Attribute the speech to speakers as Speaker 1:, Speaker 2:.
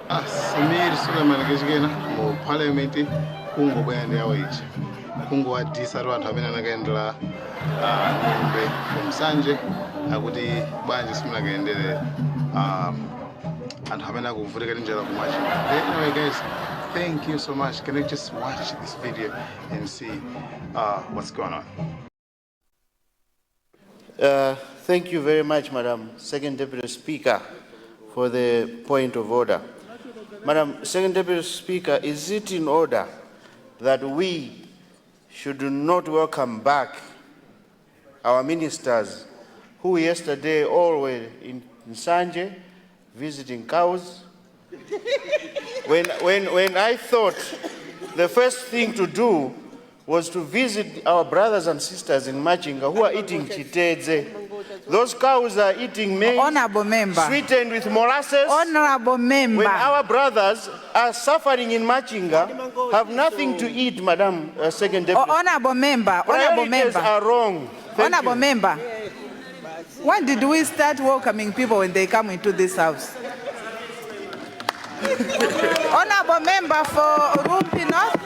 Speaker 1: Samir Suleiman kechikena mu parliament kungobwera ndi awaiji kungo Dissa anthu amene anakayendera ng'ombe ku Nsanje akuti bwanji simunakayendere anthu amene akuvutika ndi njala ku Machinga. Anyway guys, thank you so much. Can you just watch this video and see what's going on?
Speaker 2: Thank you very much, Madam Second Deputy Speaker, for the point of order. Madam Second Deputy Speaker, is it in order that we should not welcome back our ministers who yesterday all were in Nsanje visiting cows? When I thought the first thing to do was to visit our brothers and sisters in Machinga who are eating chitedze. Those cows are eating maize sweetened with molasses.
Speaker 3: Honorable member.
Speaker 2: When our brothers are suffering in Machinga, have nothing to eat, Madam Second Deputy.
Speaker 3: Honorable member.
Speaker 2: Priorities are wrong.
Speaker 3: Honorable member. When did we start welcoming people when they come into this house? Honorable member for Rumpi North.